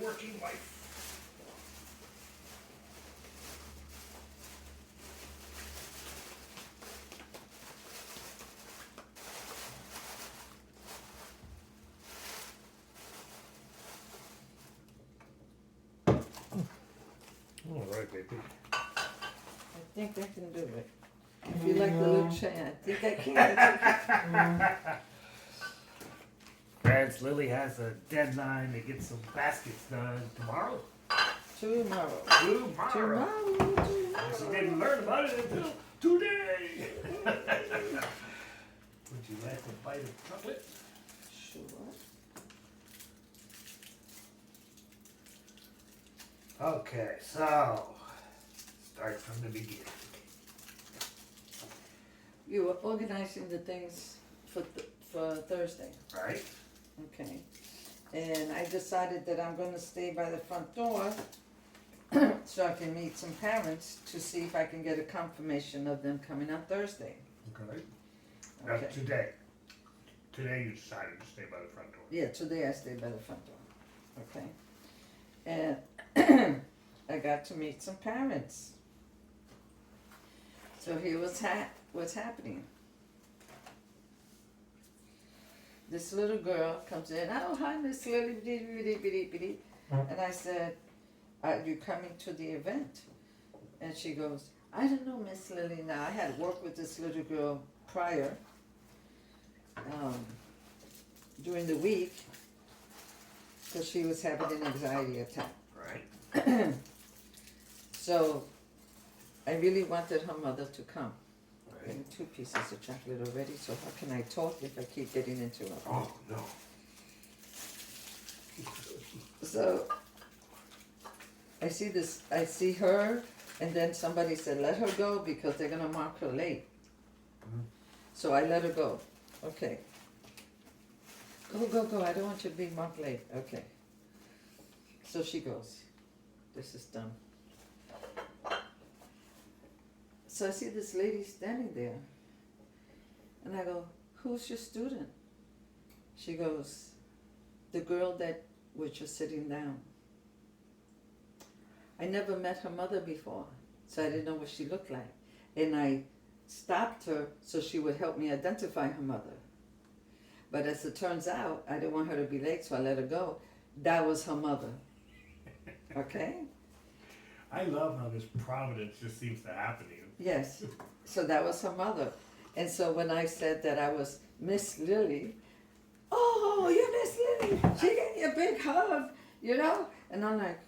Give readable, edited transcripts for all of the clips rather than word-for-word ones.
working wife. All right, baby. I think I can do it. If you like the little chain, I think I can. Friends, Lily has a deadline to get some baskets done tomorrow. Tomorrow. Tomorrow. She didn't learn about it Today! Would you like a bite of chocolate? Sure. Okay, so start from the beginning. You were organizing the things for Thursday, Right? okay? And I decided that I'm gonna stay by the front door so I can meet some parents to see if I can get a confirmation of them coming on Thursday. Okay. Okay. That's today. Today you decided to stay by the front door. Yeah, today I stay by the front door, okay? And I got to meet some parents. So here what's happening. This little girl comes in, oh, hi, Miss Lilly, and I said, are you coming to the event? And she goes, I don't know, Miss Lilly. Now, I had worked with this little girl prior, during the week, because she was having an anxiety attack. Right. So, I really wanted her mother to come. Right. And 2 pieces of chocolate already, so how can I talk if I keep getting into it? Oh, no. So, I see her, and then somebody said, let her go because they're gonna mark her late. Mhm. So I let her go. Okay. Go, I don't want you to be marked late. Okay. So she goes. This is done. So I see this lady standing there. And I go, who's your student? She goes, the girl that was just sitting down. I never met her mother before, so I didn't know what she looked like. And I stopped her so she would help me identify her mother. But as it turns out, I didn't want her to be late, so I let her go. That was her mother. Okay? I love how this providence just seems to happen to you. Yes. So that was her mother. And so when I said that I was Miss Lilly, oh, you're Miss Lilly. She gave me a big hug, you know? And I'm like,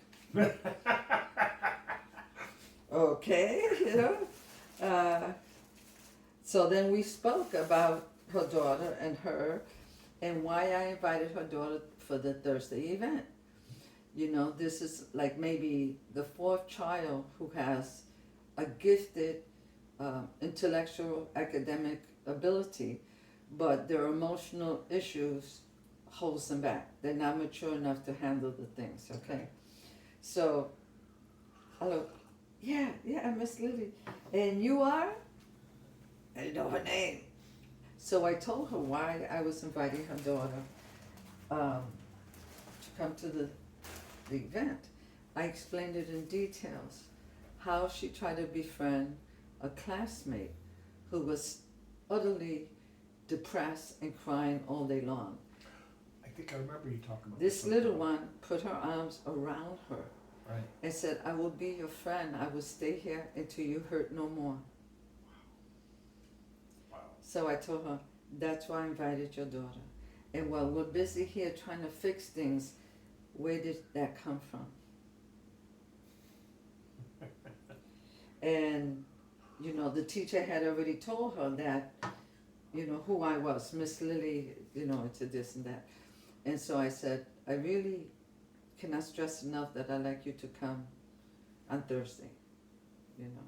okay, you know? So then we spoke about her daughter and her and why I invited her daughter for the Thursday event. You know, this is like maybe the 4th child who has a gifted intellectual academic ability, but their emotional issues holds them back. They're not mature enough to handle the things, okay? So, hello, yeah, Miss Lilly. And you are? I didn't know her name. So I told her why I was inviting her daughter to come to the event. I explained it in details, how she tried to befriend a classmate who was utterly depressed and crying all day long. I think I remember you talking about This little one put her arms around her Right. and said, I will be your friend. I will stay here until you hurt no more. Wow. So I told her, that's why I invited your daughter. And while we're busy here trying to fix things, where did that come from? And, you know, the teacher had already told her that, you know, who I was, Miss Lilly, you know, into this and that. And so I said, I really cannot stress enough that I'd like you to come on Thursday, you know.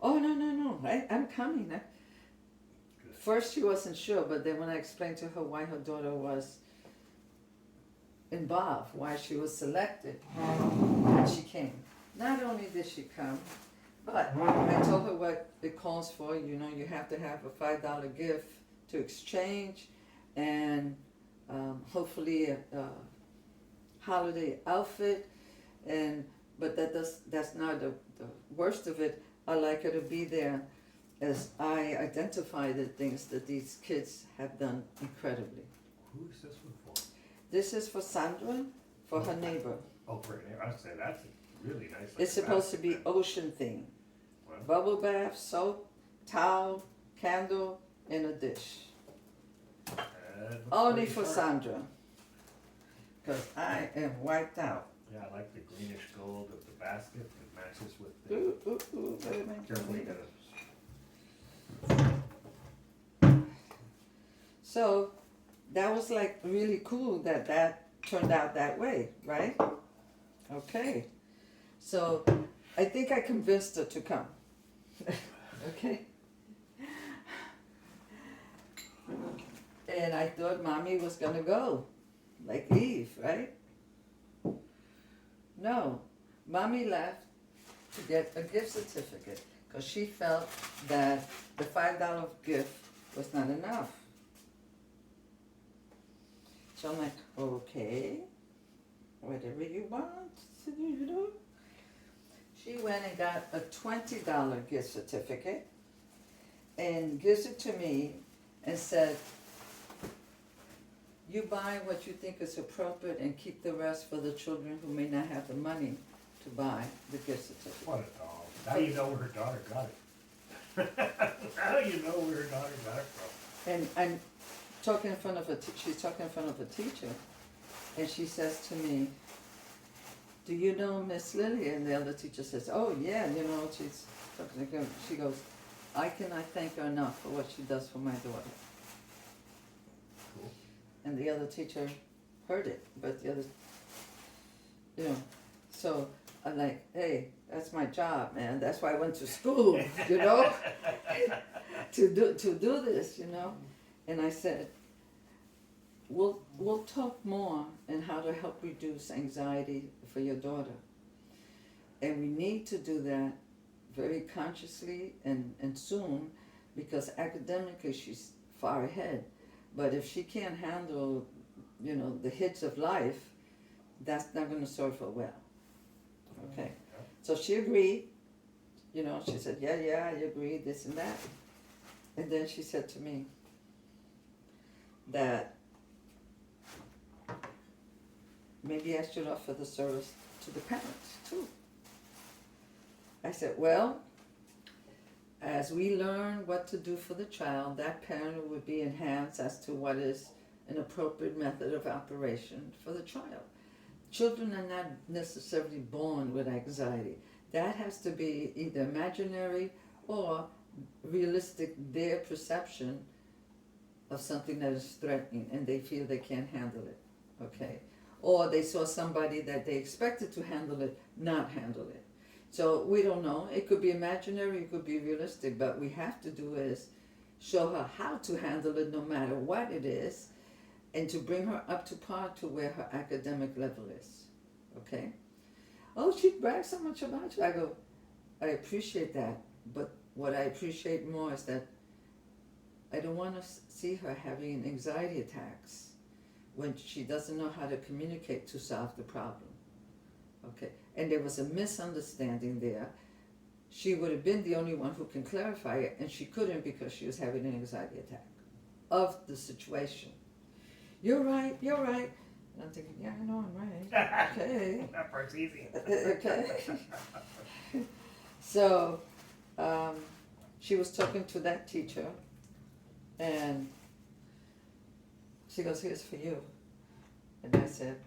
Oh, no, I'm coming. First she wasn't sure, but then when I explained to her why her daughter was involved, why she was selected, she came. Not only did she come, but I told her what it calls for. You know, you have to have a $5 gift to exchange, and hopefully a holiday outfit. But that's not the worst of it. I like her to be there as I identify the things that these kids have done incredibly. Who is this one for? This is for Sandra, for her neighbor. Oh, for an I say that's really nice. It's supposed to be ocean theme. What? Bubble bath, soap, towel, candle, and a dish. Only for Sandra. Because I am wiped out. Yeah, I like the greenish gold of the basket. It matches with the. Ooh, wait a minute. Carefully, you gotta So that was like really cool that turned out that way, right? Okay. So I think I convinced her to come. Okay. And I thought mommy was gonna go, like leave, right? No, mommy left to get a gift certificate because she felt that the $5 gift was not enough. So I'm like, okay, whatever you want to do, you know. She went and got a $20 gift certificate and gives it to me and said, you buy what you think is appropriate and keep the rest for the children who may not have the money to buy the gift certificate. What a doll. Now you know where her daughter got it. Now you know where her daughter got it from. And I'm talking in front of she's talking in front of a teacher, and she says to me, do you know Miss Lilly? And the other teacher says, oh yeah, you know, she's talking to her. She goes, I cannot thank her enough for what she does for my daughter. Cool. And the other teacher heard it, but the other, you know, so I'm like, hey, that's my job, man. That's why I went to school, you know, to do this, you know. And I said, we'll talk more on how to help reduce anxiety for your daughter. And we need to do that very consciously and soon, because academically she's far ahead. But if she can't handle, you know, the hits of life, that's not going to serve her well. Okay. So she agreed, you know, she said, yeah, I agree, this and that. And then she said to me that maybe I should offer the service to the parents too. I said, well, as we learn what to do for the child, that parent would be enhanced as to what is an appropriate method of operation for the child. Children are not necessarily born with anxiety. That has to be either imaginary or realistic, their perception of something that is threatening and they feel they can't handle it, okay? Or they saw somebody that they expected to handle it, not handle it. So we don't know. It could be imaginary, it could be realistic, but we have to do is show her how to handle it no matter what it is, and to bring her up to par to where her academic level is, okay? Oh, she brags so much about you. I go, I appreciate that, but what I appreciate more is that I don't want to see her having anxiety attacks when she doesn't know how to communicate to solve the problem, okay? And there was a misunderstanding there. She would have been the only one who can clarify it, and she couldn't because she was having an anxiety attack of the situation. You're right. And I'm thinking, yeah, I know I'm right. Okay. That part's easy. Okay. So, she was talking to that teacher, and she goes, here's for you. And I said,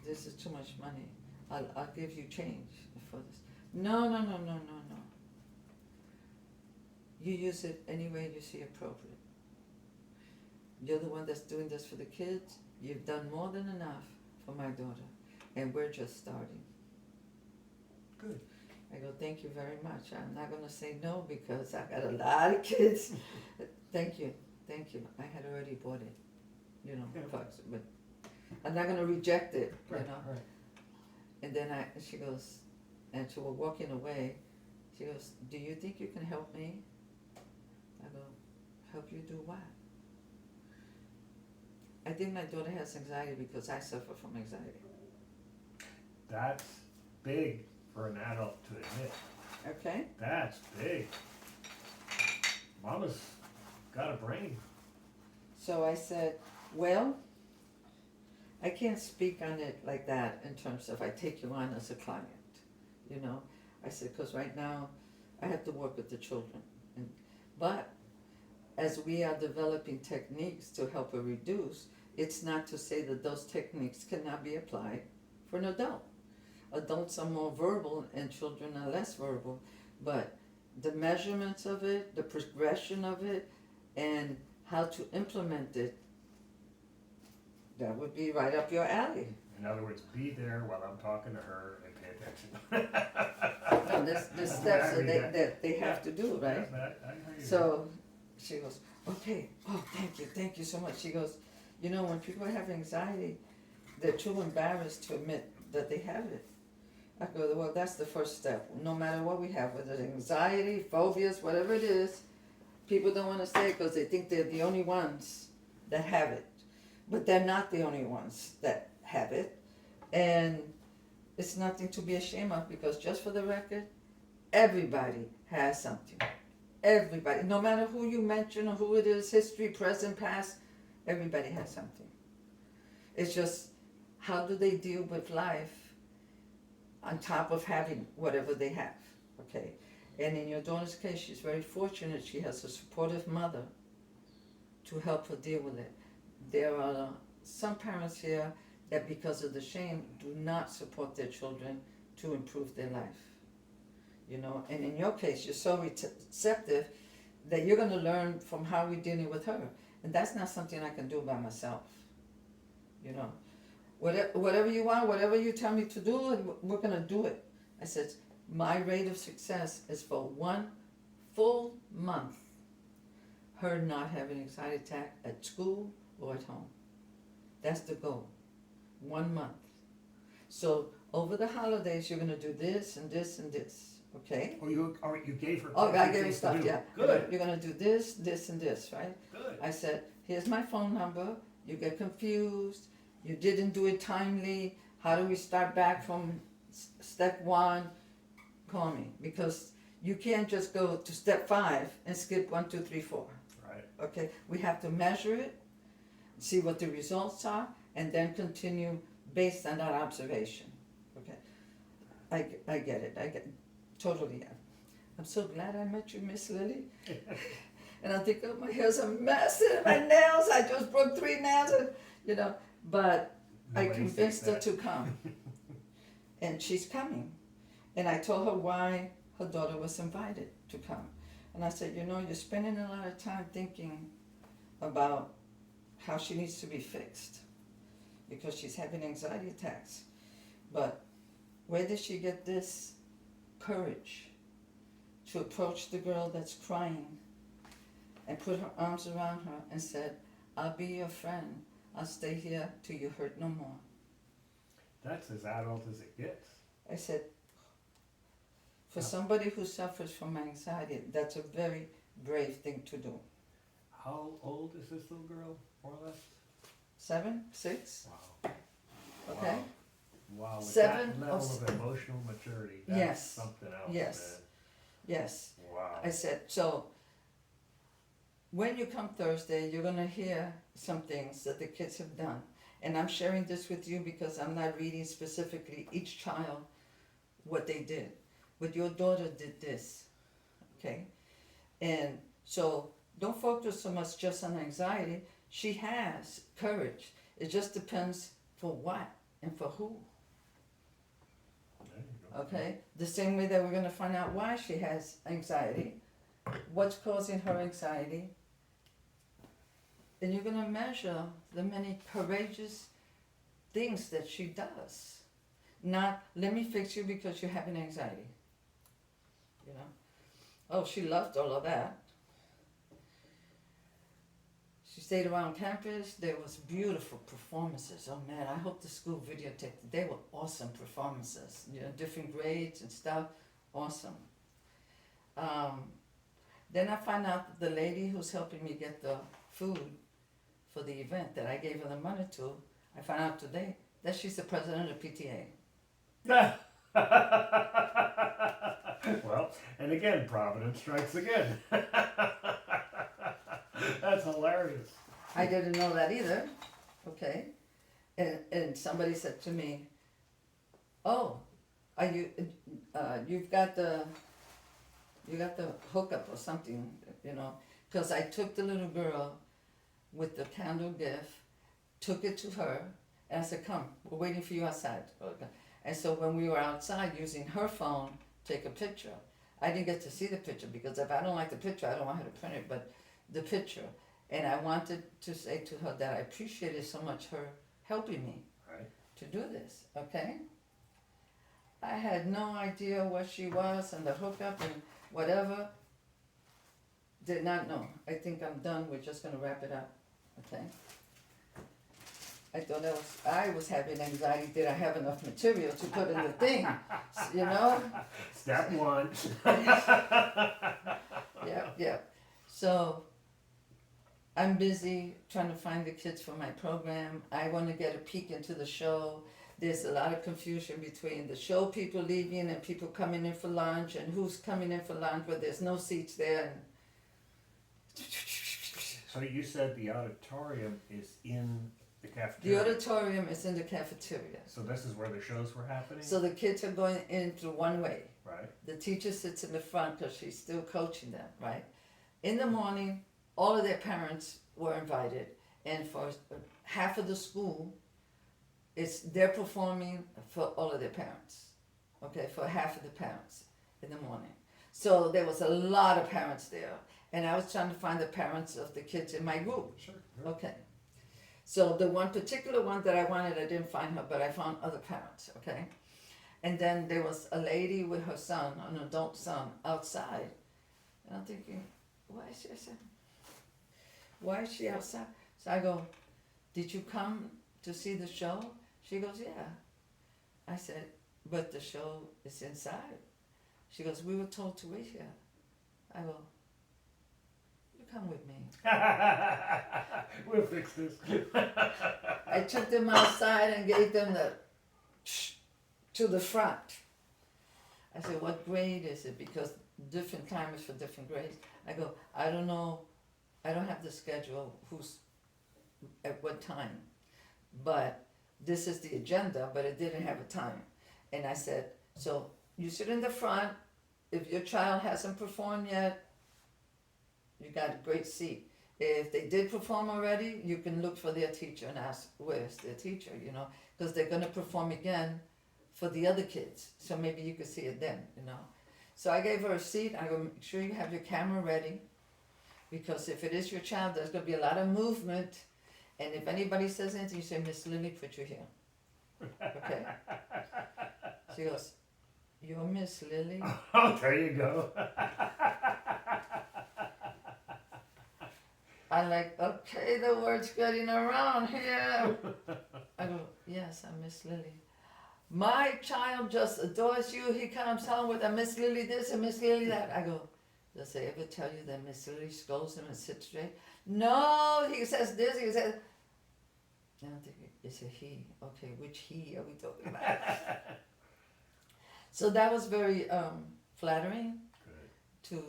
this is too much money. I'll give you change for this. No. You use it any way you see appropriate. You're the one that's doing this for the kids. You've done more than enough for my daughter. And we're just starting. Good. I go, thank you very much. I'm not going to say no because I got a lot of kids. Thank you. I had already bought it, you know, Yeah. but I'm not going to reject it, Right, you know. right. And then she goes, and so we're walking away. She goes, do you think you can help me? I go, help you do what? I think my daughter has anxiety because I suffer from anxiety. That's big for an adult to admit. Okay? That's big. Mama's got a brain. So I said, well, I can't speak on it like that in terms of I take you on as a client, you know. I said, because right now I have to work with the children. But as we are developing techniques to help her reduce, it's not to say that those techniques cannot be applied for an adult. Adults are more verbal and children are less verbal, but the measurements of it, the progression of it, and how to implement it, that would be right up your alley. In other words, be there while I'm talking to her and pay attention. No, there's steps that they have to do, right? Yeah, but I hear you. So she goes, okay, oh, thank you so much. She goes, you know, when people have anxiety, they're too embarrassed to admit that they have it. I go, well, that's the first step. No matter what we have, whether it's anxiety, phobias, whatever it is, people don't want to say it because they think they're the only ones that have it. But they're not the only ones that have it. And it's nothing to be ashamed of, because just for the record, everybody has something. Everybody, no matter who you mention or who it is, history, present, past, everybody has something. It's just, how do they deal with life on top of having whatever they have, okay? And in your daughter's case, she's very fortunate. She has a supportive mother to help her deal with it. There are some parents here that, because of the shame, do not support their children to improve their life. You know, and in your case, you're so receptive that you're going to learn from how we're dealing with her. And that's not something I can do by myself. You know, whatever you want, whatever you tell me to do, we're going to do it. I said, my rate of success is for 1 full month, her not having an anxiety attack at school or at home. That's the goal. 1 month. So over the holidays, you're going to do this and this and this. Okay? Oh, you gave her. Oh, I gave her stuff, to do. yeah. Good. You're going to do this, this, and this, right? Good. I said, here's my phone number. You get confused. You didn't do it timely. How do we start back from step 1? Call me. Because you can't just go to step 5 and skip 1, 2, 3, 4. Right. Okay? We have to measure it, see what the results are, and then continue based on that observation. Okay? I get it. I get it. Totally. I'm so glad I met you, Miss Lilly. And I think, oh, my hair's a mess, and my nails, I just broke 3 nails, and, you know, but Nobody I convinced her says to come. And she's coming. And I told her why her daughter was invited to come. And I said, you know, you're spending a lot of time thinking about how she needs to be fixed because she's having anxiety attacks. But where did she get this courage to approach the girl that's crying and put her arms around her and said, I'll be your friend. I'll stay here till you hurt no more. That's as adult as it gets. I said, for somebody who suffers from anxiety, that's a very brave thing to do. How old is this little girl, more or less? 7, 6, Wow. okay? Wow. With 7 that level of- of emotional maturity, that's Yes. something else. Yes. Yes. Man. Wow. I said, so when you come Thursday, you're going to hear some things that the kids have done. And I'm sharing this with you because I'm not reading specifically each child what they did. But your daughter did this, okay? And so don't focus so much just on anxiety. She has courage. It just depends for what and for who, There you go. okay? The same way that we're going to find out why she has anxiety, what's causing her anxiety. And you're going to measure the many courageous things that she does. Not, let me fix you because you're having anxiety. You know? Oh, she loved all of that. She stayed around campus. There was beautiful performances. Oh man, I hope the school videotaped it. They were awesome performances. You know, different grades and stuff. Awesome. Then I find out that the lady who's helping me get the food for the event that I gave her the money to, I found out today that she's the president of PTA. Well, and again, Providence strikes again. That's hilarious. I didn't know that either. Okay. And somebody said to me, oh, are you, you've got the hookup or something, you know, because I took the little girl with the candle gift, took it to her, and I said, come, we're waiting for you outside. Okay. And so when we were outside using her phone, take a picture. I didn't get to see the picture because if I don't like the picture, I don't want her to print it, but the picture. And I wanted to say to her that I appreciated so much her helping me Right. to do this, okay? I had no idea what she was and the hookup and whatever. Did not know. I think I'm done. We're just gonna wrap it up, okay? I thought I was having anxiety. Did I have enough material to put in the thing? You know? Step one. Yeah. So I'm busy trying to find the kids for my program. I want to get a peek into the show. There's a lot of confusion between the show people leaving and people coming in for lunch and who's coming in for lunch, but there's no seats there. And So you said the auditorium is in the the cafeteria. auditorium is in the cafeteria. So this is where the shows were happening? So the kids are going in through one way. Right. The teacher sits in the front because she's still coaching them, right? In the morning, all of their parents were invited, and for half of the school, they're performing for all of their parents, okay, for half of the parents in the morning. So there was a lot of parents there, and I was trying to find the parents of the kids in my group. Sure. Okay. So the one particular one that I wanted, I didn't find her, but I found other parents, okay? And then there was a lady with her son, an adult son, outside. And I'm thinking, why is she outside? So I go, did you come to see the show? She goes, yeah. I said, but the show is inside. She goes, we were told to wait here. I go, you come with me. We'll fix this. I took them outside and gave them to the front. I said, what grade is it? Because different time is for different grades. I go, I don't know, I don't have the schedule, who's at what time. But this is the agenda, but it didn't have a time. And I said, so you sit in the front. If your child hasn't performed yet, you got a great seat. If they did perform already, you can look for their teacher and ask, where's their teacher, you know? Because they're going to perform again for the other kids. So maybe you could see it then, you know? So I gave her a seat. I go, make sure you have your camera ready. Because if it is your child, there's going to be a lot of movement. And if anybody says anything, you say, Miss Lilly, put you here. Okay? She goes, you're Miss Lilly? Oh, there you go. I'm like, okay, the word's getting around here. I go, yes, I'm Miss Lilly. My child just adores you. He comes home with a Miss Lilly this and Miss Lilly that. I go, does they ever tell you that Miss Lilly scolds him and sits straight? No, he says this, he says. And I'm thinking, it's a he. Okay, which he are we talking about? So that was very flattering. Good. To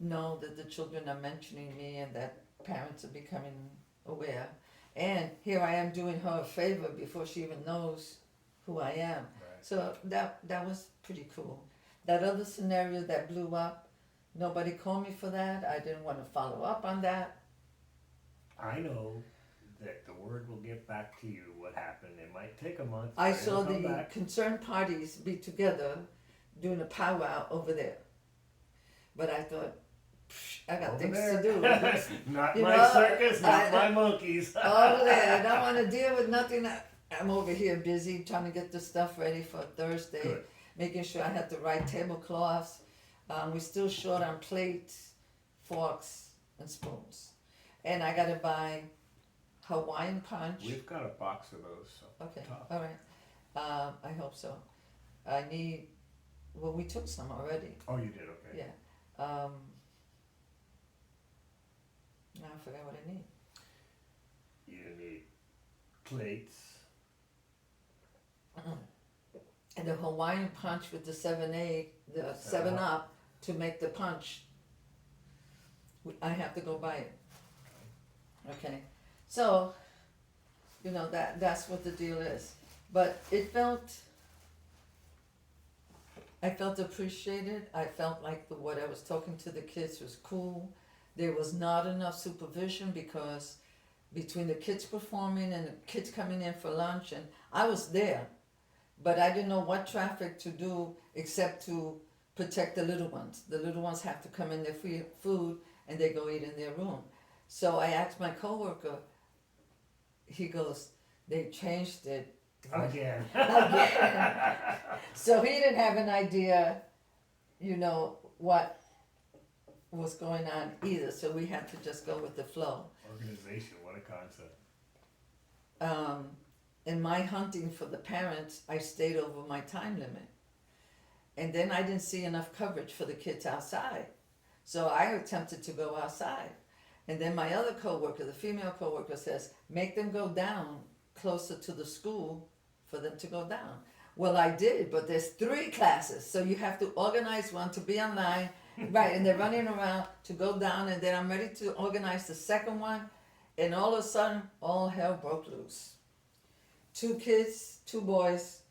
know that the children are mentioning me and that parents are becoming aware. And here I am doing her a favor before she even knows who I am. Right. So that was pretty cool. That other scenario that blew up, nobody called me for that. I didn't want to follow up on that. I know that the word will get back to you what happened. It might take a month. I but saw it'll come the back. concerned parties be together doing a powwow over there. But I thought, I got Over things there. to do. Not You my know, circus, not I- my monkeys. Over there, I don't want to deal with nothing. I'm over here busy trying to get the stuff ready for Thursday, Good. making sure I have the right tablecloths. We're still short on plates, forks, and spoons. And I got to buy Hawaiian punch. We've got a box of those. So Okay, top. all right. I hope so. I need, well, we took some already. Oh, you did? Okay. Yeah. Now I forgot what I need. You need plates. And the Hawaiian punch with the 7A, the 7-Up to make the punch. I have to go buy it. Okay. So, you know, that's what the deal is. But I felt appreciated. I felt like what I was talking to the kids was cool. There was not enough supervision because between the kids performing and the kids coming in for lunch, and I was there, but I didn't know what traffic to do except to protect the little ones. The little ones have to come in their free food and they go eat in their room. So I asked my coworker, he goes, they changed it Again. again. So he didn't have an idea, what was going on either. So we had to just go with the flow. Organization, what a concept. In my hunting for the parents, I stayed over my time limit. And then I didn't see enough coverage for the kids outside. So I attempted to go outside. And then my other coworker, the female coworker, says, make them go down closer to the school for them to go down. Well, I did, but there's 3 classes. So you have to organize one to be online, right, and they're running around to go down, and then I'm ready to organize the second one, and all of a sudden, all hell broke loose. 2 kids, 2 boys,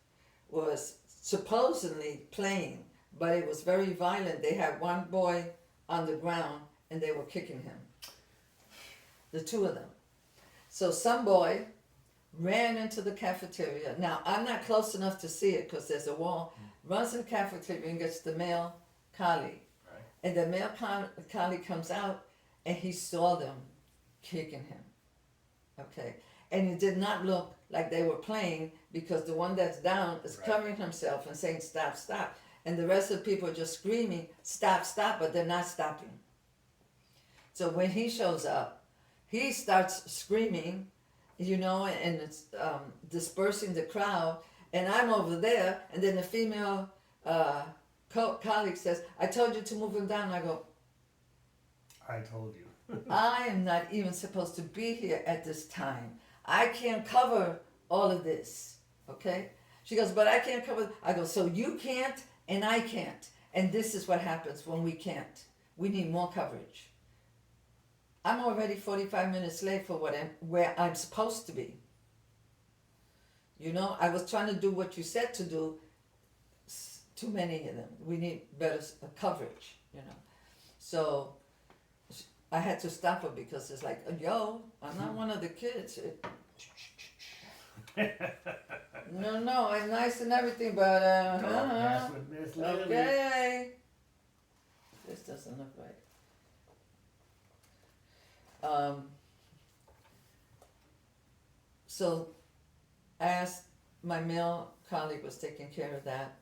was supposedly playing, but it was very violent. They had one boy on the ground, and they were kicking him. The 2 of them. So some boy ran into the cafeteria. Now, I'm not close enough to see it because there's a wall. Runs in the cafeteria and gets the male colleague. Right. And the male colleague comes out and he saw them kicking him. Okay. And it did not look like they were playing because the one that's down is Right. covering himself and saying, stop, stop. And the rest of the people are just screaming, stop, stop, but they're not stopping. So when he shows up, he starts screaming, and it's dispersing the crowd. And I'm over there, and then the female colleague says, I told you to move him down. I go, I told you. I am not even supposed to be here at this time. I can't cover all of this, okay? She goes, but I can't cover. I go, so you can't and I can't. And this is what happens when we can't. We need more coverage. I'm already 45 minutes late for where I'm supposed to be. I was trying to do what you said to do. Too many of them. We need better coverage, So I had to stop her because it's like, yo, I'm not one of the kids. No, I'm nice and everything, but Don't mess with Miss Lilly. okay. This doesn't look right. So as my male colleague was taking care of that,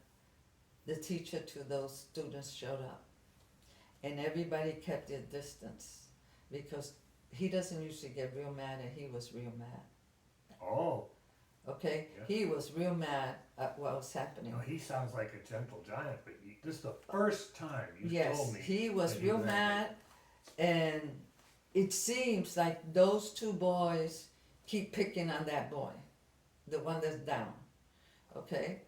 the teacher to those students showed up. And everybody kept their distance because he doesn't usually get real mad, and he was real mad. Oh. Okay? Yeah. He was real mad at what was happening. No, he sounds like a gentle giant, but this is the first time you told me. Yes, he was that real was mad, and it seems like those 2 boys keep picking on that boy, the one that's down. Okay?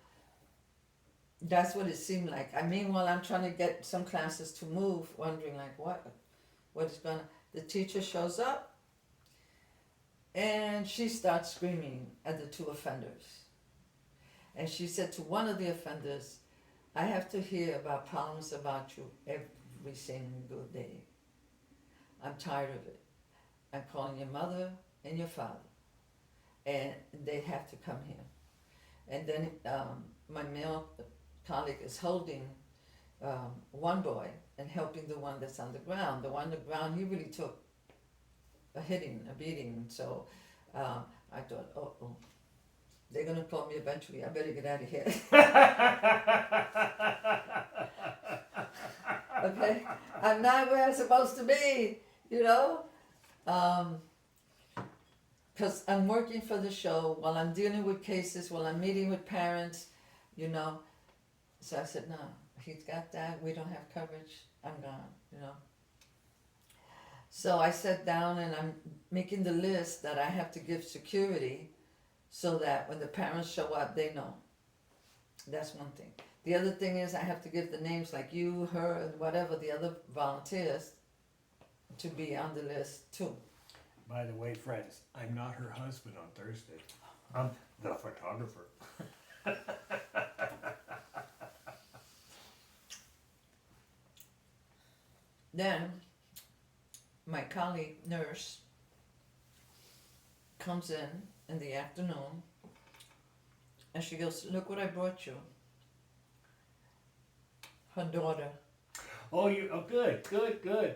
That's what it seemed like. Meanwhile, I'm trying to get some classes to move, wondering like what is gonna. The teacher shows up, and she starts screaming at the 2 offenders. And she said to one of the offenders, I have to hear about problems about you every single day. I'm tired of it. I'm calling your mother and your father, and they have to come here. And then my male colleague is holding one boy and helping the one that's on the ground. The one on the ground, he really took a beating. So I thought, oh, they're gonna call me eventually. I better get out of here. Okay, I'm not where I'm supposed to be, because I'm working for the show while I'm dealing with cases, while I'm meeting with parents, So I said, no, he's got that. We don't have coverage. I'm gone, So I sat down and I'm making the list that I have to give security so that when the parents show up, they know. That's one thing. The other thing is I have to give the names like you, her, and whatever, the other volunteers to be on the list too. By the way, friends, I'm not her husband on Thursday. I'm the photographer. Then my colleague nurse comes in the afternoon, and she goes, look what I brought you. Her daughter. Oh, good.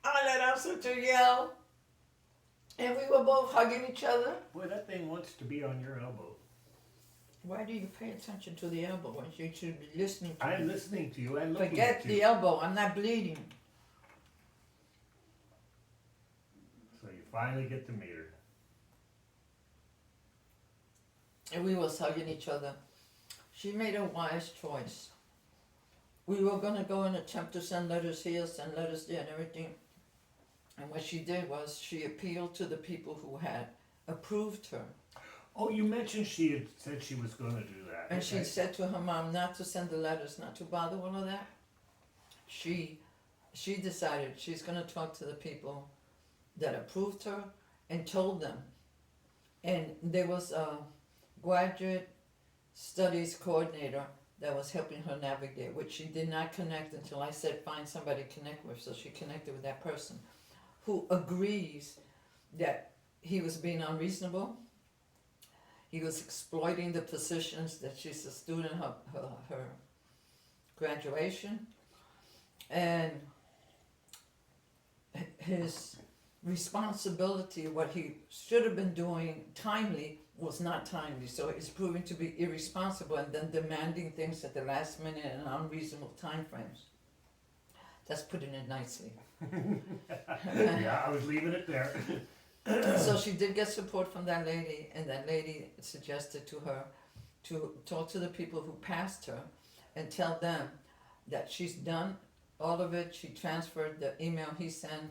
I let out such a yell. And we were both hugging each other. Boy, that thing wants to be on your elbow. Why do you pay attention to the elbow when you should be listening to I'm me? listening to you and looking Forget at the you. elbow. I'm not bleeding. So you finally get to meet her. And we was hugging each other. She made a wise choice. We were gonna go and attempt to send letters here, send letters there, and everything. And what she did was she appealed to the people who had approved her. Oh, you mentioned she had said she was going to do that. And she Okay. said to her mom not to send the letters, not to bother all of that. She decided she's gonna talk to the people that approved her and told them. And there was a graduate studies coordinator that was helping her navigate, which she did not connect until I said find somebody to connect with. So she connected with that person who agrees that he was being unreasonable. He was exploiting the positions that she's a student, her graduation, and his responsibility, what he should have been doing timely, was not timely. So it's proving to be irresponsible and then demanding things at the last minute in unreasonable time frames. That's putting it nicely. Yeah, I was leaving it there. So she did get support from that lady, and that lady suggested to her to talk to the people who passed her and tell them that she's done all of it. She transferred the email he sent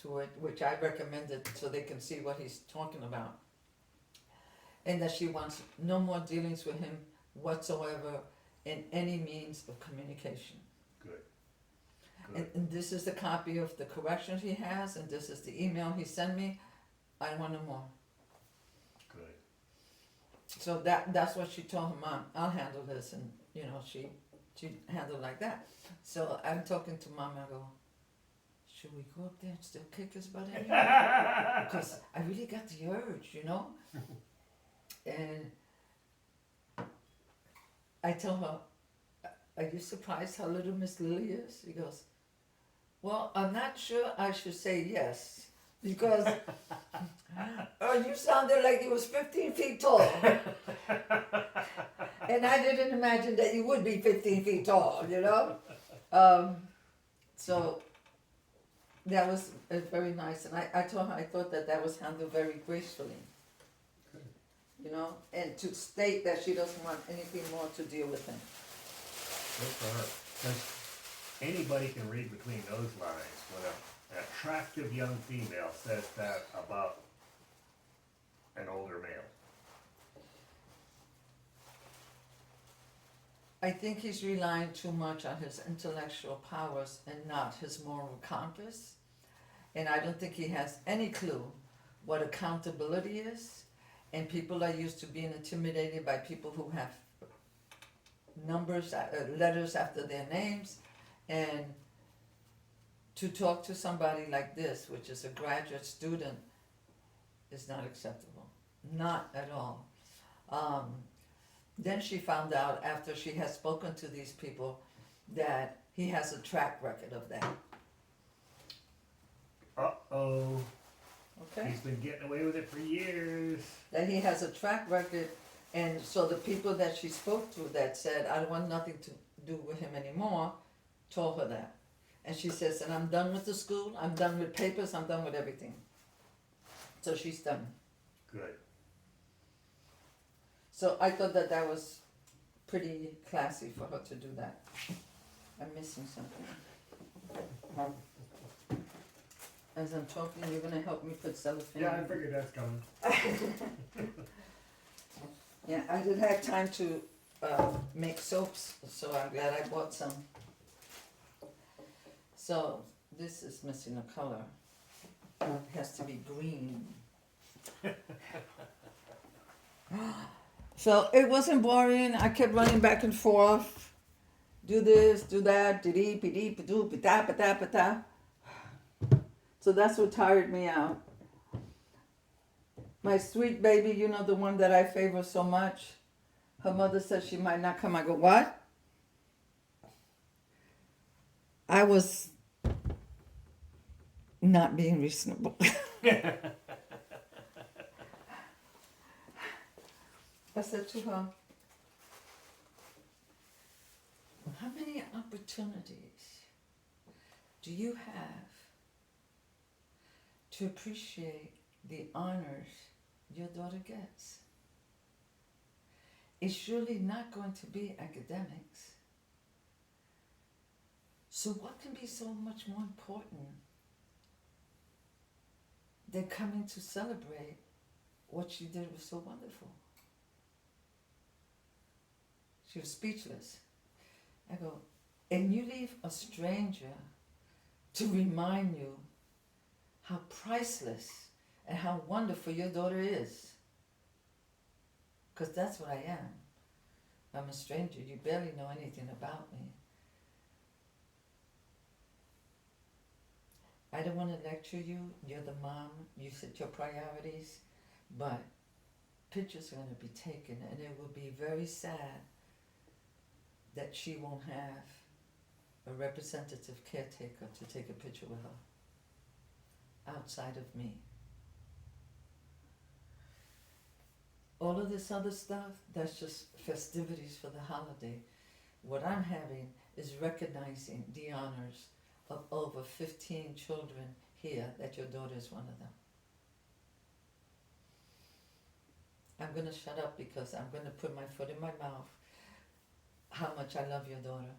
to it, which I recommended so they can see what he's talking about. And that she wants no more dealings with him whatsoever in any means of communication. Good. Good. And this is the copy of the corrections he has, and this is the email he sent me. I want no more. Good. So that's what she told her mom. I'll handle this, and you know she handled like that. So I'm talking to mom. I go, should we go up there and still kick his butt anyway? Because I really got the urge, you know. And I tell her, are you surprised how little Miss Lilly is? She goes, well, I'm not sure I should say yes. Because you sounded like you was 15 feet tall. And I didn't imagine that you would be 15 feet tall, you know? So that was very nice. And I told her I thought that was handled very gracefully. You know? And to state that she doesn't want anything more to deal with him. Good for her. 'Cause anybody can read between those lines when an attractive young female says that about an older male. I think he's relying too much on his intellectual powers and not his moral compass. And I don't think he has any clue what accountability is. And people are used to being intimidated by people who have numbers, letters after their names. And to talk to somebody like this, which is a graduate student, is not acceptable. Not at all. Then she found out after she had spoken to these people that he has a track record of that. Uh-oh. Okay? He's been getting away with it for years. That he has a track record, and so the people that she spoke to that said, I don't want nothing to do with him anymore, told her that. And she says, and I'm done with the school, I'm done with papers, I'm done with everything. So she's done. Good. So I thought that was pretty classy for her to do that. I'm missing something. As I'm talking, you're gonna help me put cellophane. Yeah, I figured that's coming. Yeah, I didn't have time to make soaps, so I'm glad I bought some. So this is missing a color. It has to be green. So it wasn't boring. I kept running back and forth. Do this, do that, dee dee do pita pita pita. So that's what tired me out. My sweet baby, you know, the one that I favor so much, her mother said she might not come. I go, what? I was not being reasonable. I said to her, how many opportunities do you have to appreciate the honors your daughter gets? It's surely not going to be academics. So what can be so much more important than coming to celebrate what she did was so wonderful? She was speechless. I go, and you leave a stranger to remind you how priceless and how wonderful your daughter is. Because that's what I am. I'm a stranger. You barely know anything about me. I don't want to lecture you. You're the mom. You set your priorities. But pictures are going to be taken, and it will be very sad that she won't have a representative caretaker to take a picture with her outside of me. All of this other stuff, that's just festivities for the holiday. What I'm having is recognizing the honors of over 15 children here, that your daughter is one of them. I'm going to shut up because I'm going to put my foot in my mouth how much I love your daughter.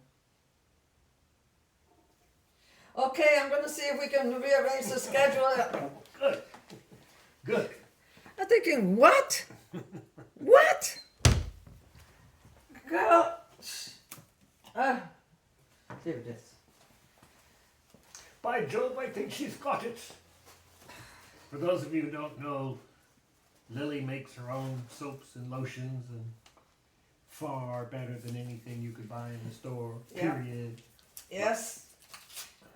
Okay, I'm going to see if we can rearrange the schedule. Good. Good. I'm thinking, what? What? Girl. Here it is. By Jove, I think she's got it. For those of you who don't know, Lilly makes her own soaps and lotions, and far better than anything you could buy in the store, Yeah. period. Yes.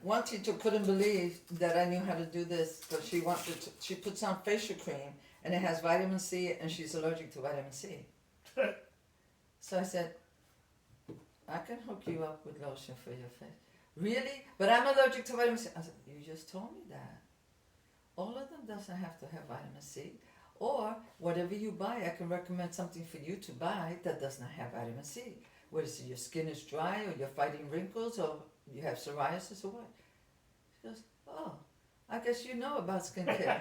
One teacher couldn't believe that I knew how to do this, but she puts on facial cream and it has vitamin C, and she's allergic to vitamin C. So I said, I can hook you up with lotion for your face. Really? But I'm allergic to vitamin C. I said, you just told me that. All of them doesn't have to have vitamin C. Or whatever you buy, I can recommend something for you to buy that does not have vitamin C. What is it, your skin is dry, or you're fighting wrinkles, or you have psoriasis, or what? She goes, oh, I guess you know about skincare.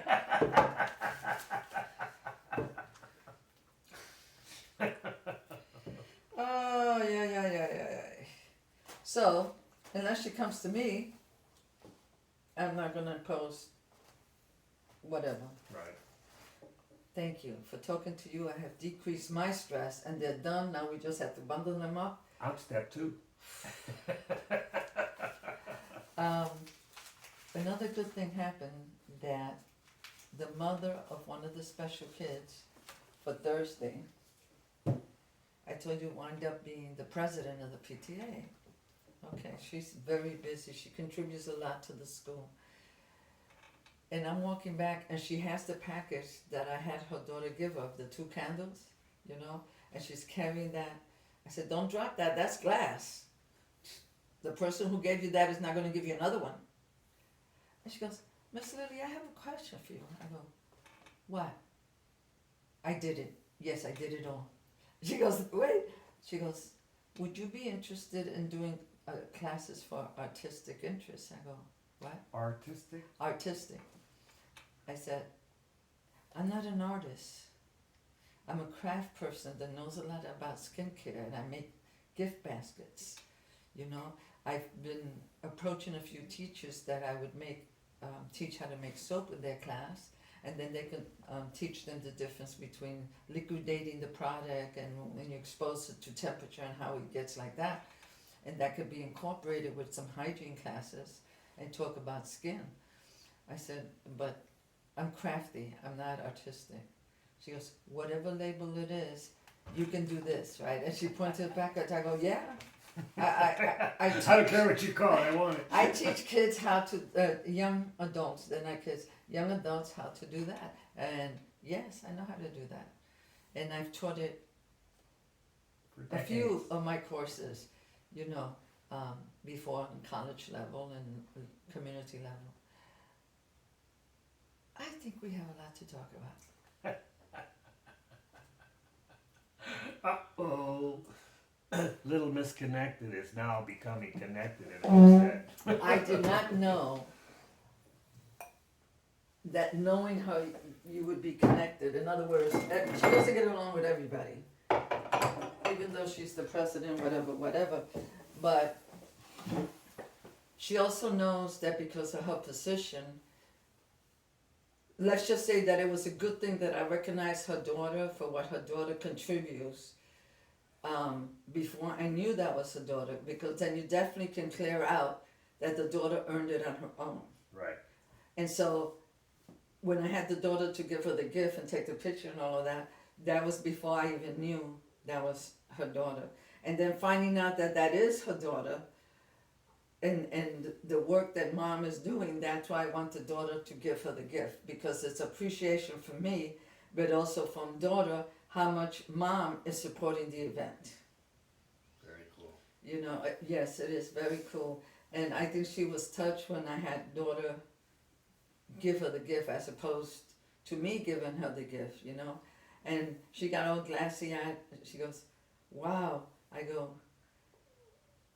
Oh, yeah. So, unless she comes to me, I'm not going to impose whatever. Right. Thank you. For talking to you, I have decreased my stress, and they're done. Now we just have to bundle them up. Out step two. Another good thing happened, that the mother of one of the special kids for Thursday, I told you, wound up being the president of the PTA. Okay, she's very busy. She contributes a lot to the school. And I'm walking back, and she has the package that I had her daughter give her, the 2 candles, and she's carrying that. I said, don't drop that, that's glass. The person who gave you that is not going to give you another one. And she goes, Miss Lilly, I have a question for you. I go, what? I did it. Yes, I did it all. She goes, wait. She goes, would you be interested in doing classes for artistic interests? I go, what? Artistic? Artistic. I said, I'm not an artist. I'm a craft person that knows a lot about skincare, and I make gift baskets. I've been approaching a few teachers that I would teach how to make soap in their class, and then they can teach them the difference between liquidating the product and when you expose it to temperature and how it gets like that. And that could be incorporated with some hygiene classes and talk about skin. I said, but I'm crafty, I'm not artistic. She goes, whatever label it is, you can do this, right? And she pointed back at it. I go, yeah. I don't care what you call it, I want it. I teach kids how to, young adults, they're not kids, young adults how to do that. And yes, I know how to do that. And I've taught it a few of my courses, before on college level and community level. I think we have a lot to talk about. Uh-oh. Little misconnected is now becoming connected and upset. I did not know that knowing her, you would be connected. In other words, she doesn't get along with everybody, even though she's the president, whatever. But she also knows that because of her position, let's just say that it was a good thing that I recognized her daughter for what her daughter contributes. Before I knew that was her daughter, because then you definitely can clear out that the daughter earned it on her own. Right. And so when I had the daughter to give her the gift and take the picture and all of that, that was before I even knew that was her daughter. And then finding out that that is her daughter, and the work that mom is doing, that's why I want the daughter to give her the gift, because it's appreciation for me, but also from daughter, how much mom is supporting the event. Very cool. You know, yes, it is very cool. And I think she was touched when I had daughter give her the gift as opposed to me giving her the gift, you know. And she got all glassy eyed. She goes, wow. I go,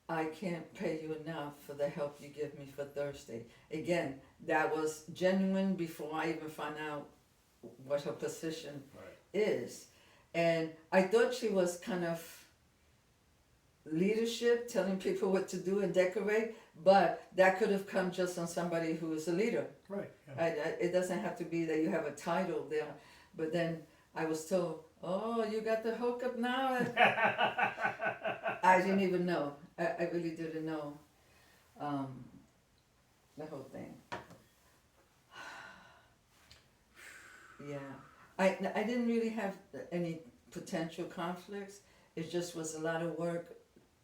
I can't pay you enough for the help you give me for Thursday. Again, that was genuine before I even found out what her position is. And I thought she was kind of leadership, telling people what to do and decorate, but that could have come just on somebody who is a leader. Right. Yeah. It doesn't have to be that you have a title there. But then I was told, oh, you got the hookup now? I didn't even know. I really didn't know the whole thing. Yeah. I didn't really have any potential conflicts. It just was a lot of work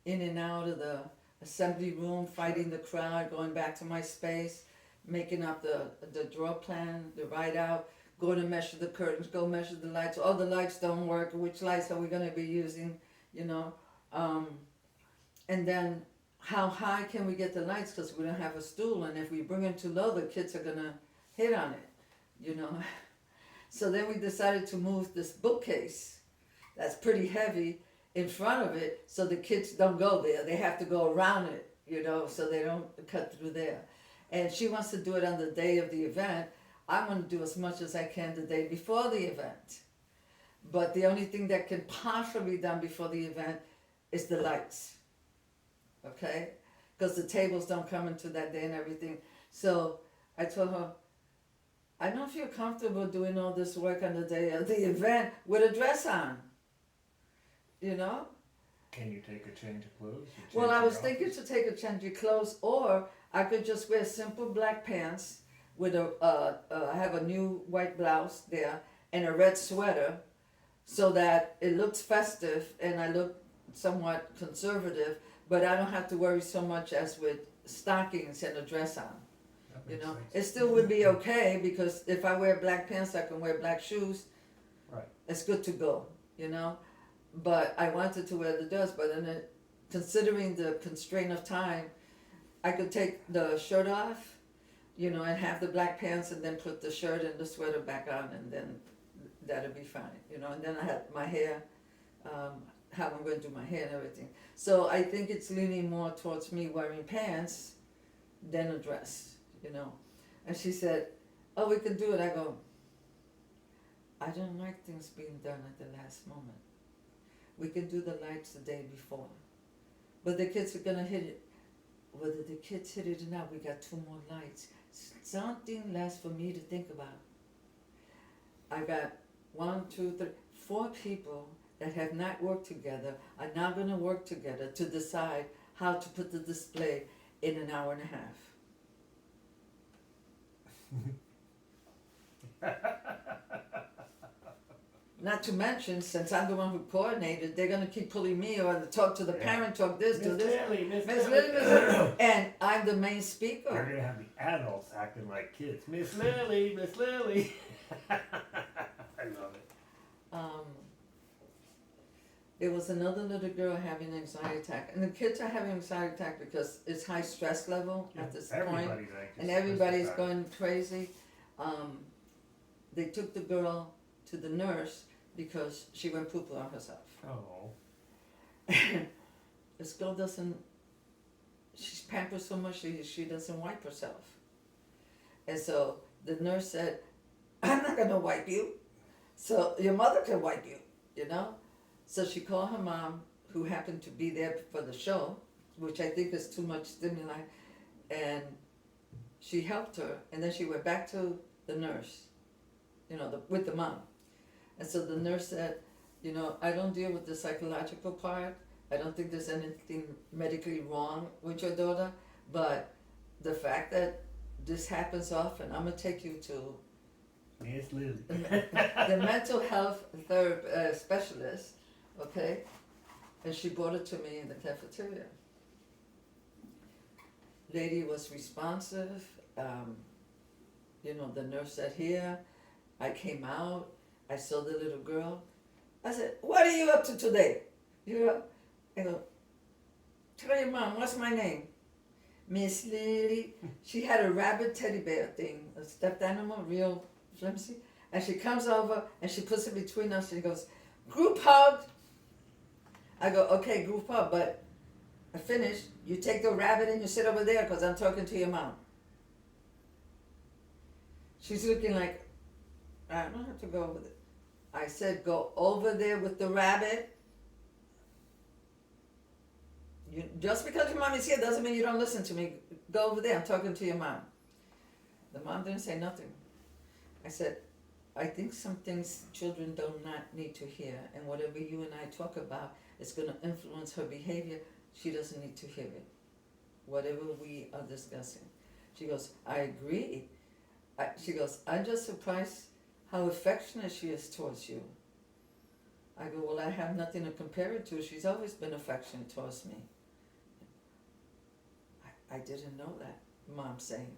in and out of the assembly room, fighting the crowd, going back to my space, making up the draw plan, the write out, go to measure the curtains, go measure the lights. Oh, the lights don't work. Which lights are we going to be using? You know. And then how high can we get the lights, because we don't have a stool, and if we bring them too low, the kids are going to hit on it, you know. So then we decided to move this bookcase that's pretty heavy in front of it, so the kids don't go there. They have to go around it, you know, so they don't cut through there. And she wants to do it on the day of the event. I want to do as much as I can the day before the event. But the only thing that can possibly be done before the event is the lights, okay? Because the tables don't come into that day and everything. So I told her, I don't feel comfortable doing all this work on the day of the event with a dress on, you know? Can you take a change of clothes? Well, I was thinking to take a change of clothes, or I could just wear simple black pants with I have a new white blouse there and a red sweater, so that it looks festive and I look somewhat conservative, but I don't have to worry so much as with stockings and a dress on. You know, it still would be okay, because if I wear black pants, I can wear black shoes. Right. It's good to go, you know. But I wanted to wear the dress, but then considering the constraint of time, I could take the shirt off, you know, and have the black pants, and then put the shirt and the sweater back on, and then that'll be fine, you know. And then I had my hair, how I'm going to do my hair and everything. So I think it's leaning more towards me wearing pants than a dress, you know. And she said, oh, we could do it. I go, I don't like things being done at the last moment. We can do the lights the day before. But the kids are going to hit it. Whether the kids hit it or not, we got 2 more lights. Something less for me to think about. I got 1, 2, 3, 4 people that have not worked together are now going to work together to decide how to put the display in an hour and a half. Not to mention, since I'm the one who coordinated, they're going to keep pulling me or to talk to the parent, talk this, do this. Miss Miss Lilly. Lilly, and I'm the main You're speaker. going to have the adults acting like kids. Miss Lilly, Miss Lilly. I love it. It was another little girl having an anxiety attack. And the kids are having anxiety attack because it's high stress level at this point. Everybody's anxious. And everybody's going crazy. They took the girl to the nurse because she went poo-poo on herself. Oh. This girl she's pampered so much she doesn't wipe herself. And so the nurse said, I'm not gonna wipe you, so your mother can wipe you, you know? So she called her mom, who happened to be there for the show, which I think is too much stimuli, and she helped her, and then she went back to the nurse, with the mom. And so the nurse said, I don't deal with the psychological part. I don't think there's anything medically wrong with your daughter, but the fact that this happens often, I'm gonna take you to Yes, Lily. the mental health specialist, okay? And she brought it to me in the cafeteria. Lady was responsive. The nurse said, here. I came out. I saw the little girl. I said, what are you up to today? I go, tell your mom, what's my name? Miss Lilly. She had a rabbit teddy bear thing, a stuffed animal, real flimsy. And she comes over and she puts it between us and she goes, group hug. I go, okay, group hug, but I finished. You take the rabbit and you sit over there because I'm talking to your mom. She's looking like, I don't have to go over there. I said, go over there with the rabbit. Just because your mom is here doesn't mean you don't listen to me. Go over there, I'm talking to your mom. The mom didn't say nothing. I said, I think some things children do not need to hear, and whatever you and I talk about is going to influence her behavior. She doesn't need to hear it, whatever we are discussing. She goes, I agree. She goes, I'm just surprised how affectionate she is towards you. I go, well, I have nothing to compare it to. She's always been affectionate towards me. I didn't know that, Mom saying,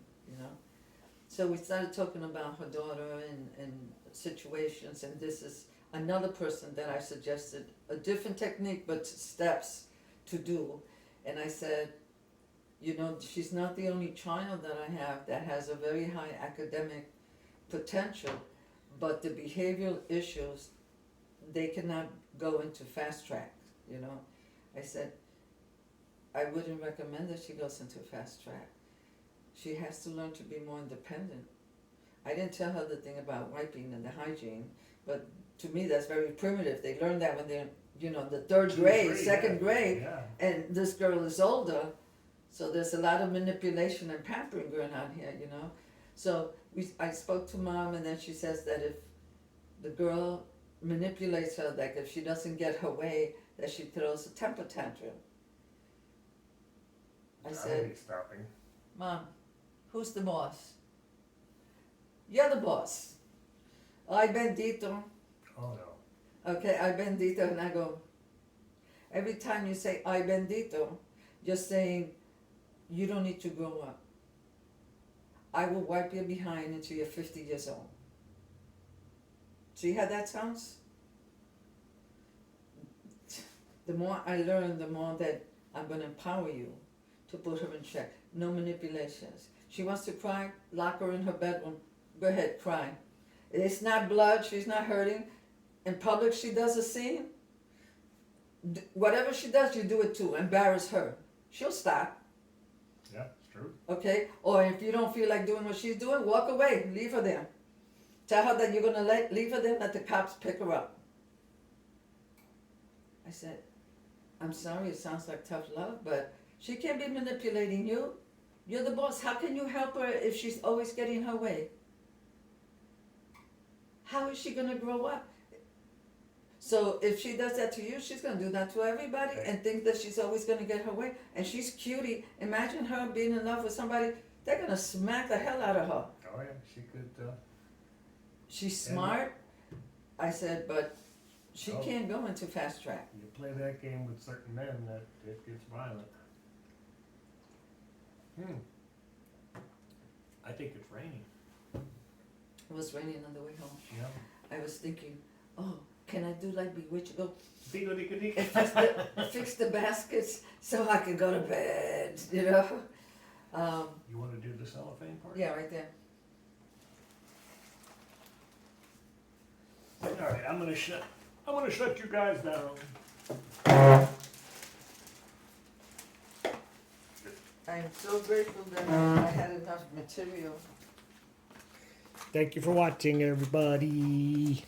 So we started talking about her daughter and situations, and this is another person that I suggested a different technique, but steps to do. And I said, she's not the only child that I have that has a very high academic potential, but the behavioral issues, they cannot go into fast track, I said, I wouldn't recommend that she goes into fast track. She has to learn to be more independent. I didn't tell her the thing about wiping and the hygiene, but to me that's very primitive. They learn that when they're, the third grade, second grade, yeah. And this girl is older, so there's a lot of manipulation and pampering going on here, So I spoke to Mom, and then she says that if the girl manipulates her, like if she doesn't get her way, that she throws a temper tantrum. I said, be stopping. Mom, who's the boss? You're the boss. Ay bendito. Oh no. Okay, ay bendito, and I go, every time you say ay bendito, you're saying you don't need to grow up. I will wipe your behind until you're 50 years old. See how that sounds? The more I learn, the more that I'm going to empower you to put her in check. No manipulations. She wants to cry, lock her in her bedroom. Go ahead, cry. It's not blood, she's not hurting. In public, she does a scene. Whatever she does, you do it too. Embarrass her. She'll stop. Yeah, it's true. Okay? Or if you don't feel like doing what she's doing, walk away. Leave her there. Tell her that you're going to leave her there, let the cops pick her up. I said, I'm sorry, it sounds like tough love, but she can't be manipulating you. You're the boss. How can you help her if she's always getting her way? How is she going to grow up? So if she does that to you, she's going to do that to everybody and think that she's always going to get her way. And she's cutie. Imagine her being in love with somebody. They're going to smack the hell out of her. Oh yeah, she could. She's smart. I said, but she can't go into fast track. You play that game with certain men, that it gets violent. I think it's raining. It was raining on the way home. Yeah. I was thinking, oh, can I do like Bewitched? Go Diggity-diggity. fix the baskets so I can go to bed, You want to do the cellophane part? Yeah, right there. Alright, I'm going to shut I'm gonna shut you guys down. I'm so grateful that I had enough material. Thank you for watching, everybody.